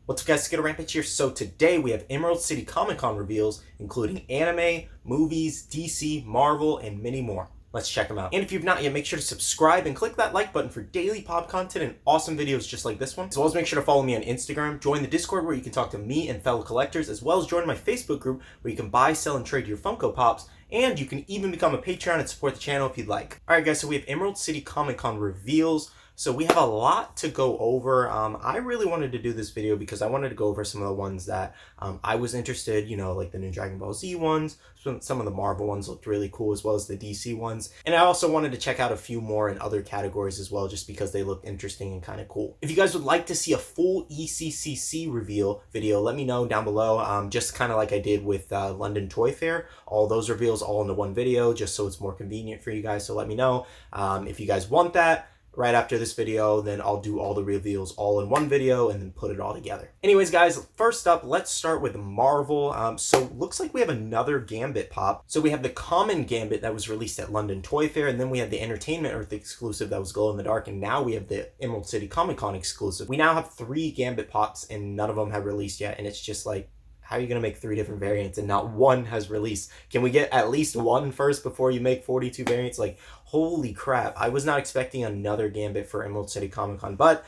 What's up guys, Skittlerampage here. So today we have Emerald City Comic Con reveals, including anime, movies, DC, Marvel, and many more. Let's check them out. And if you've not yet, make sure to subscribe and click that like button for daily pop content and awesome videos just like this one. As well as make sure to follow me on Instagram, join the Discord where you can talk to me and fellow collectors, as well as join my Facebook group where you can buy, sell, and trade your Funko Pops. And you can even become a Patreon and support the channel if you'd like. Alright guys, so we have Emerald City Comic Con reveals. So we have a lot to go over. I really wanted to do this video because I wanted to go over some of the ones that I was interested, like the new Dragon Ball Z ones. Some of the Marvel ones looked really cool, as well as the DC ones. And I also wanted to check out a few more in other categories as well, just because they look interesting and kind of cool. If you guys would like to see a full ECCC reveal video, let me know down below. Just kind of like I did with London Toy Fair. All those reveals all into one video, just so it's more convenient for you guys. So let me know if you guys want that. Right after this video, then I'll do all the reveals all in one video and then put it all together. Anyways, guys, first up, let's start with Marvel. So looks like we have another Gambit pop. So we have the common Gambit that was released at London Toy Fair, and then we have the Entertainment Earth exclusive that was glow in the dark, and now we have the Emerald City Comic Con exclusive. We now have 3 Gambit pops, and none of them have released yet, and it's just like, how are you going to make 3 different variants and not one has released? Can we get at least one first before you make 42 variants? Like, holy crap. I was not expecting another Gambit for Emerald City Comic Con, but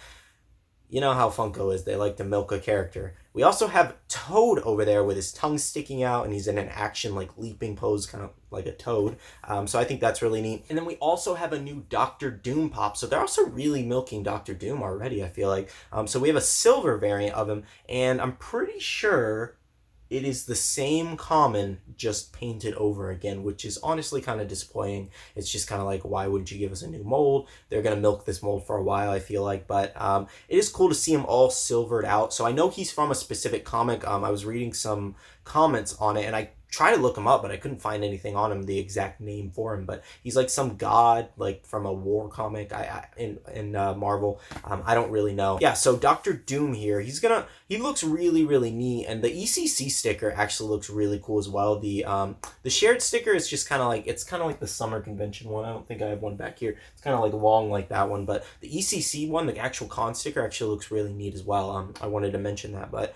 you know how Funko is. They like to milk a character. We also have Toad over there with his tongue sticking out, and he's in an action, like, leaping pose, kind of like a toad. So I think that's really neat. And then we also have a new Doctor Doom pop. So they're also really milking Doctor Doom already, I feel like. So we have a silver variant of him, and I'm pretty sure it is the same common, just painted over again, which is honestly kind of disappointing. It's just kind of like, why wouldn't you give us a new mold? They're going to milk this mold for a while, I feel like. But it is cool to see him all silvered out. So I know he's from a specific comic. I was reading some comments on it, and I tried to look him up, but I couldn't find anything on him, the exact name for him. But he's like some god, like from a war comic in Marvel. I don't really know. Yeah, so Doctor Doom here, he looks really, really neat, and the ECC sticker actually looks really cool as well. The shared sticker is just kind of like, it's kind of like the summer convention one. I don't think I have one back here. It's kind of like long like that one, but the ECC one, the actual con sticker, actually looks really neat as well. I wanted to mention that, but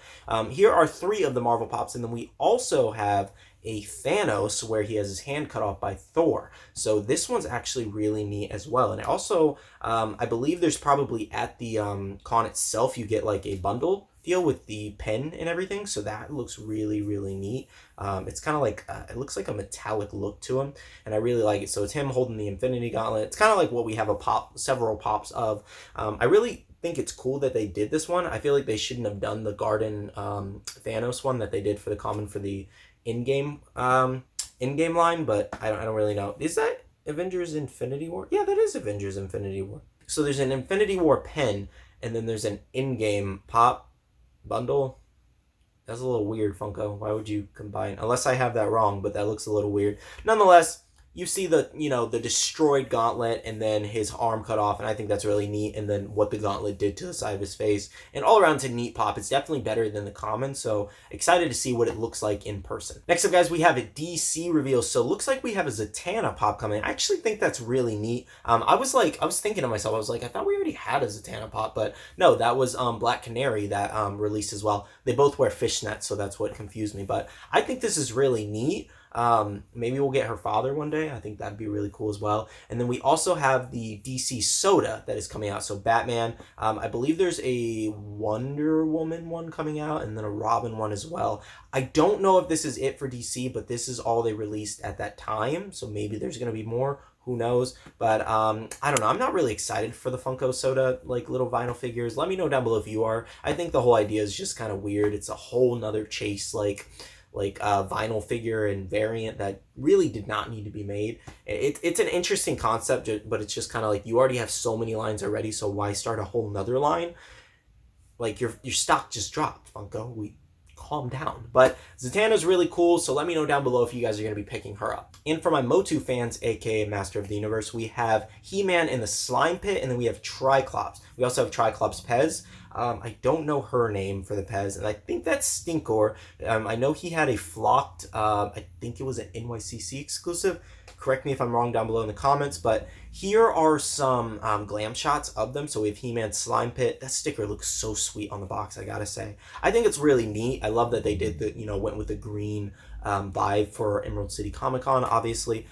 here are 3 of the Marvel pops, and then we also have a Thanos where he has his hand cut off by Thor. So this one's actually really neat as well. And also, I believe there's probably at the con itself, you get like a bundle deal with the pen and everything. So that looks really, really neat. It's kind of like, it looks like a metallic look to him, and I really like it. So it's him holding the Infinity Gauntlet. It's kind of like what we have several pops of. I really think it's cool that they did this one. I feel like they shouldn't have done the Garden Thanos one that they did for the common for the in-game line, but I don't really know. Is that Avengers Infinity War? Yeah, that is Avengers Infinity War. So there's an Infinity War pen, and then there's an in-game pop bundle. That's a little weird, Funko. Why would you combine? Unless I have that wrong, but that looks a little weird. Nonetheless, you see the destroyed gauntlet and then his arm cut off, and I think that's really neat, and then what the gauntlet did to the side of his face. And all around, it's a neat pop. It's definitely better than the common, so excited to see what it looks like in person. Next up, guys, we have a DC reveal. So it looks like we have a Zatanna pop coming. I actually think that's really neat. I was thinking to myself, I was like, I thought we already had a Zatanna pop, but no, that was Black Canary that released as well. They both wear fishnets, so that's what confused me, but I think this is really neat. Maybe we'll get her father one day. I think that'd be really cool as well. And then we also have the DC soda that is coming out. So Batman, I believe there's a Wonder Woman one coming out, and then a Robin one as well. I don't know if this is it for DC, but this is all they released at that time. So maybe there's going to be more. Who knows? But I don't know. I'm not really excited for the Funko soda, like little vinyl figures. Let me know down below if you are. I think the whole idea is just kind of weird. It's a whole nother chase, like vinyl figure and variant that really did not need to be made. It's an interesting concept, but it's just kind of like, you already have so many lines already, so why start a whole nother line? Like, your stock just dropped, Funko. Calm down. But Zatanna's really cool, so let me know down below if you guys are going to be picking her up. And for my Motu fans, aka Master of the Universe, we have He-Man in the Slime Pit, and then we have Triclops. We also have Triclops Pez. I don't know her name for the Pez, and I think that's Stinkor. I know he had a flocked, I think it was an NYCC exclusive. Correct me if I'm wrong down below in the comments, but here are some glam shots of them. So we have He-Man Slime Pit. That sticker looks so sweet on the box, I gotta say. I think it's really neat. I love that they did the, went with the green vibe for Emerald City Comic Con, obviously.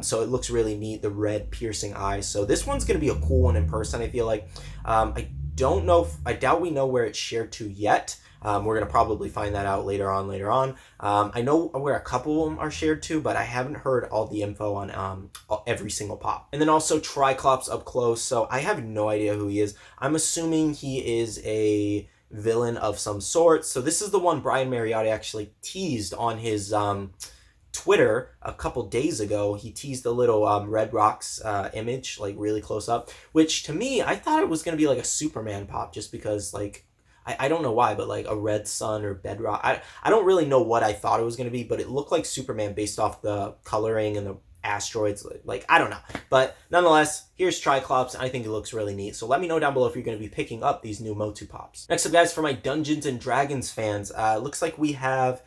So it looks really neat, the red piercing eyes. So this one's going to be a cool one in person, I feel like. I don't know, I doubt we know where it's shared to yet. We're going to probably find that out later on. I know where a couple of them are shared to, but I haven't heard all the info on every single pop. And then also Triclops up close. So I have no idea who he is. I'm assuming he is a villain of some sort. So this is the one Brian Mariotti actually teased on his Twitter a couple days ago. He teased a little Red Rock's image, like really close up, which to me, I thought it was going to be like a Superman pop, just because like, I don't know why, but like a red sun or bedrock. I don't really know what I thought it was going to be, but it looked like Superman based off the coloring and the asteroids. Like, I don't know. But nonetheless, here's Triclops, and I think it looks really neat. So let me know down below if you're going to be picking up these new Motu Pops. Next up, guys, for my Dungeons & Dragons fans, looks like we have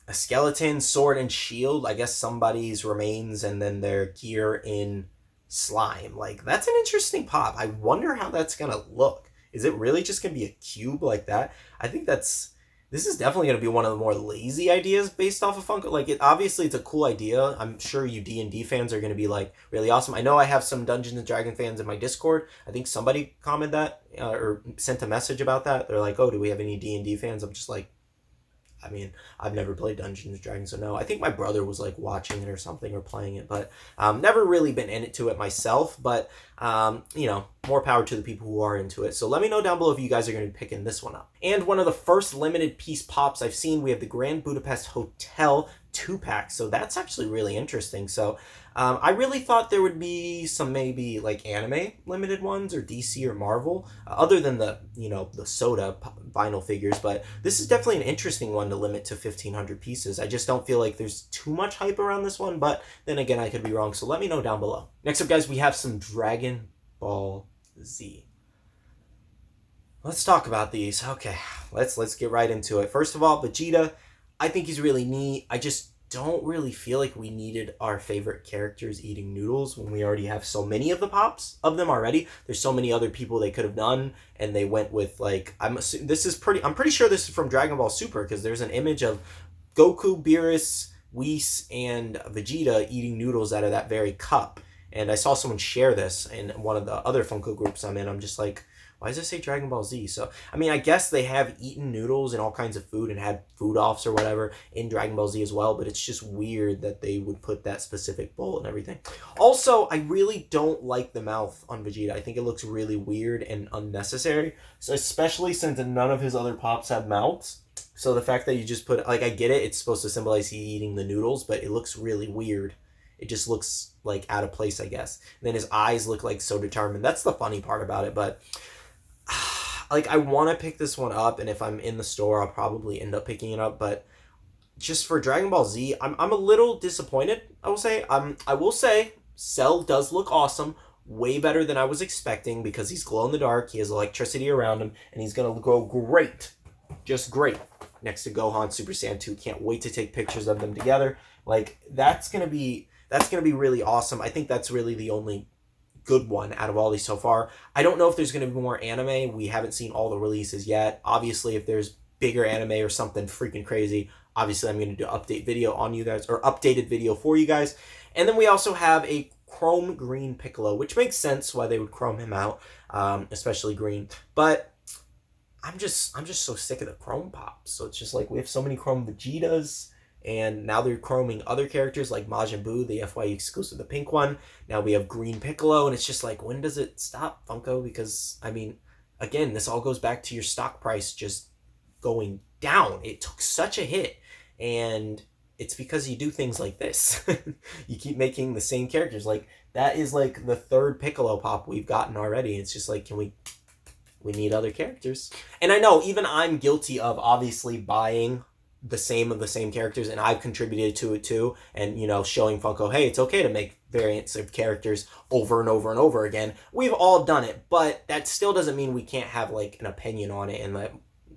a skeleton, sword, and shield. I guess somebody's remains and then their gear in slime. Like, that's an interesting pop. I wonder how that's going to look. Is it really just going to be a cube like that? I think this is definitely going to be one of the more lazy ideas based off of Funko. Like, obviously it's a cool idea. I'm sure you D&D fans are going to be like really awesome. I know I have some Dungeons & Dragons fans in my Discord. I think somebody commented that or sent a message about that. They're like, oh, do we have any D&D fans? I'm just like, I mean, I've never played Dungeons & Dragons, so no. I think my brother was like watching it or something or playing it, but never really been into it myself. But, more power to the people who are into it. So let me know down below if you guys are going to be picking this one up. And one of the first limited piece pops I've seen, we have the Grand Budapest Hotel 2-pack. So that's actually really interesting. So I really thought there would be some maybe like anime limited ones or DC or Marvel, other than the, the soda vinyl figures. But this is definitely an interesting one to limit to 1,500 pieces. I just don't feel like there's too much hype around this one. But then again, I could be wrong. So let me know down below. Next up, guys, we have some Dragon Ball Z. Let's talk about these. Okay, let's get right into it. First of all, Vegeta, I think he's really neat. I just don't really feel like we needed our favorite characters eating noodles when we already have so many of the pops of them already. There's so many other people they could have done, and they went with like I'm pretty sure this is from Dragon Ball Super, because there's an image of Goku, Beerus, Whis, and Vegeta eating noodles out of that very cup. And I saw someone share this in one of the other Funko groups I'm in. I'm just like, why does it say Dragon Ball Z? So, I mean, I guess they have eaten noodles and all kinds of food and had food offs or whatever in Dragon Ball Z as well, but it's just weird that they would put that specific bowl and everything. Also, I really don't like the mouth on Vegeta. I think it looks really weird and unnecessary, so especially since none of his other pops have mouths. So the fact that you just put, like, I get it, it's supposed to symbolize he eating the noodles, but it looks really weird. It just looks like out of place, I guess. And then his eyes look like so determined. That's the funny part about it, but like, I want to pick this one up, and if I'm in the store, I'll probably end up picking it up, but just for Dragon Ball Z, I'm a little disappointed, I will say. I will say, Cell does look awesome, way better than I was expecting, because he's glow-in-the-dark, he has electricity around him, and he's going to go great, just great, next to Gohan Super Saiyan 2. Can't wait to take pictures of them together. Like, that's going to be really awesome. I think that's really the only good one out of all these so far. I don't know if there's going to be more anime. We haven't seen all the releases yet. Obviously, if there's bigger anime or something freaking crazy, obviously I'm going to do an update video on you guys, or updated video for you guys. And then we also have a chrome green Piccolo, which makes sense why they would chrome him out, especially green. But I'm just so sick of the chrome pops. So it's just like, we have so many chrome Vegetas, and now they're chroming other characters like Majin Buu, the FYE exclusive, the pink one. Now we have green Piccolo, and it's just like, when does it stop, Funko? Because, I mean, again, this all goes back to your stock price just going down. It took such a hit, and it's because you do things like this. You keep making the same characters. Like, that is like the third Piccolo pop we've gotten already. It's just like, we need other characters. And I know, even I'm guilty of obviously buying the same characters, and I've contributed to it too, and showing Funko, hey, it's okay to make variants of characters over and over and over again. We've all done it, but that still doesn't mean we can't have like an opinion on it, and that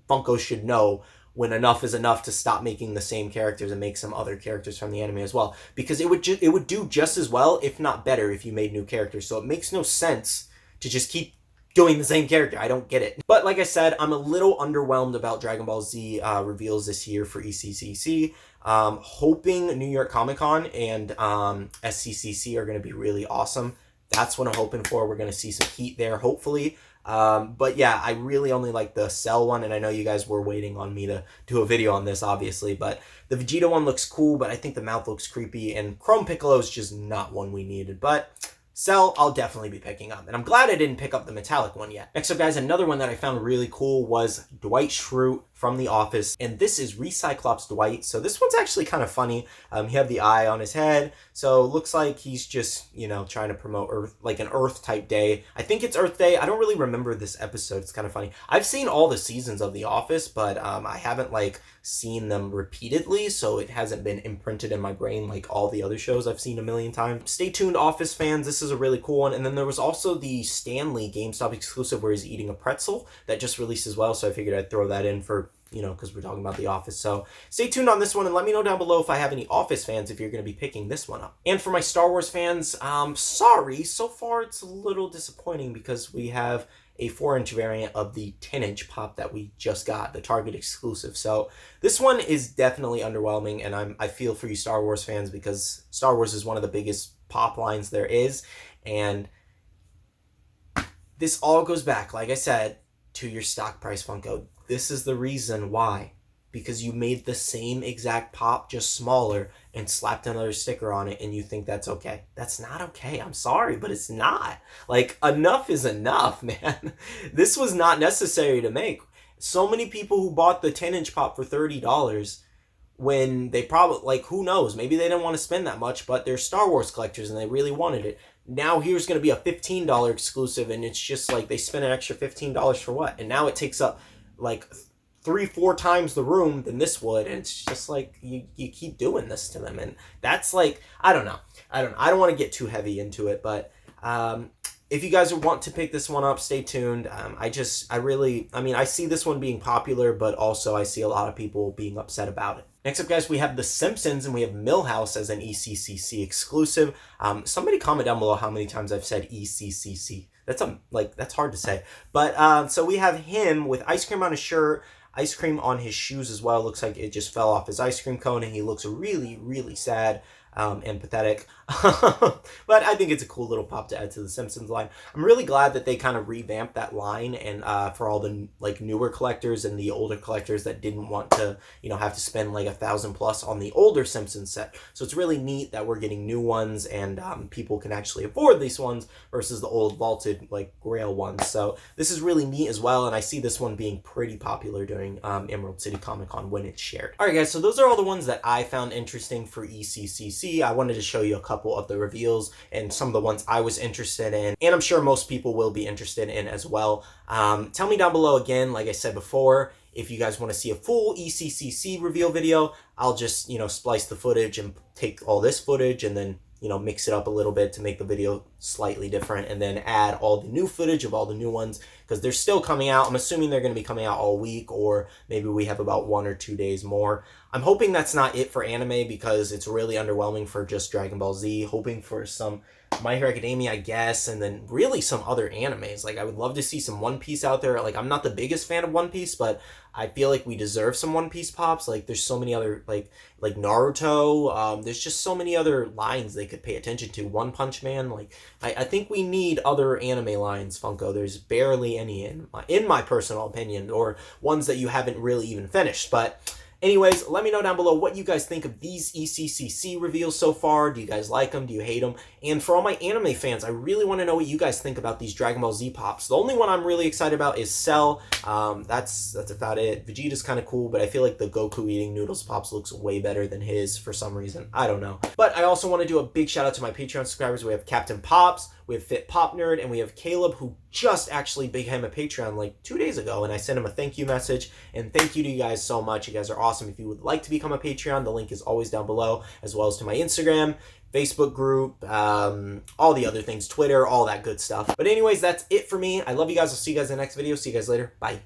Funko should know when enough is enough to stop making the same characters and make some other characters from the anime as well, because it would do just as well, if not better, if you made new characters. So it makes no sense to just keep doing the same character. I don't get it. But like I said, I'm a little underwhelmed about Dragon Ball Z reveals this year for ECCC. Hoping New York Comic Con and SCCC are going to be really awesome. That's what I'm hoping for. We're going to see some heat there, hopefully. But yeah, I really only like the Cell one, and I know you guys were waiting on me to do a video on this, obviously, but the Vegeta one looks cool, but I think the mouth looks creepy, and Chrome Piccolo is just not one we needed. But Cell, I'll definitely be picking up. And I'm glad I didn't pick up the metallic one yet. Next up, guys, another one that I found really cool was Dwight Schrute from The Office. And this is Recyclops Dwight. So this one's actually kind of funny. He had the eye on his head. So it looks like he's just, trying to promote Earth, like an Earth type day. I think it's Earth Day. I don't really remember this episode. It's kind of funny. I've seen all the seasons of The Office, but I haven't seen them repeatedly. So it hasn't been imprinted in my brain like all the other shows I've seen a million times. Stay tuned, Office fans. This is a really cool one. And then there was also the Stanley GameStop exclusive where he's eating a pretzel that just released as well. So I figured I'd throw that in for, because we're talking about The Office. So stay tuned on this one, and let me know down below if I have any Office fans, if you're going to be picking this one up. And for my Star Wars fans, sorry, so far it's a little disappointing because we have a 4-inch variant of the 10-inch pop that we just got, the Target exclusive. So this one is definitely underwhelming, and I feel for you Star Wars fans, because Star Wars is one of the biggest pop lines there is, and this all goes back, like I said, to your stock price, Funko. This is the reason why. Because you made the same exact pop, just smaller, and slapped another sticker on it, and you think that's okay. That's not okay. I'm sorry, but it's not. Enough is enough, man. This was not necessary to make. So many people who bought the 10-inch pop for $30 when they probably, who knows, maybe they didn't want to spend that much, but they're Star Wars collectors and they really wanted it. Now here's going to be a $15 exclusive, and it's just they spent an extra $15 for what? And now it takes up 3-4 times the room than this would, and it's just you keep doing this to them, and that's I don't know. I don't want to get too heavy into it, but if you guys want to pick this one up, stay tuned. I see this one being popular, but also I see a lot of people being upset about it. Next up, guys, we have The Simpsons, and we have Milhouse as an ECCC exclusive. Somebody comment down below how many times I've said ECCC. That's hard to say. But so we have him with ice cream on his shirt, ice cream on his shoes as well. Looks like it just fell off his ice cream cone, and he looks really, really sad and pathetic. But I think it's a cool little pop to add to the Simpsons line. I'm really glad that they kind of revamped that line, and for all the newer collectors and the older collectors that didn't want to have to spend $1,000+ on the older Simpsons set. So it's really neat that we're getting new ones, and people can actually afford these ones versus the old vaulted Grail ones. So this is really neat as well, and I see this one being pretty popular during Emerald City Comic Con when it's shared. Alright guys, so those are all the ones that I found interesting for ECCC. I wanted to show you a couple of the reveals and some of the ones I was interested in, and I'm sure most people will be interested in as well. Tell me down below again, like I said before, if you guys want to see a full ECCC reveal video. I'll just, splice the footage and take all this footage and then, mix it up a little bit to make the video slightly different, and then add all the new footage of all the new ones, because they're still coming out. I'm assuming they're going to be coming out all week, or maybe we have about 1 or 2 days more. I'm hoping that's not it for anime, because it's really underwhelming for just Dragon Ball Z. Hoping for some My Hero Academia, I guess, and then really some other animes. I would love to see some One Piece out there. I'm not the biggest fan of One Piece, but I feel like we deserve some One Piece pops. There's so many other, like Naruto. There's just so many other lines they could pay attention to. One Punch Man. I think we need other anime lines, Funko. There's barely any in my personal opinion, or ones that you haven't really even finished. But anyways, let me know down below what you guys think of these ECCC reveals so far. Do you guys like them? Do you hate them? And for all my anime fans, I really want to know what you guys think about these Dragon Ball Z pops. The only one I'm really excited about is Cell. That's about it. Vegeta's kind of cool, but I feel like the Goku eating noodles pops looks way better than his for some reason. I don't know. But I also want to do a big shout out to my Patreon subscribers. We have Captain Pops, we have Fit Pop Nerd, and we have Caleb, who just actually became a Patreon like 2 days ago, and I sent him a thank you message, and thank you to you guys so much. You guys are awesome. If you would like to become a Patreon, the link is always down below, as well as to my Instagram, Facebook group, all the other things, Twitter, all that good stuff. But anyways, that's it for me. I love you guys. I'll see you guys in the next video. See you guys later. Bye.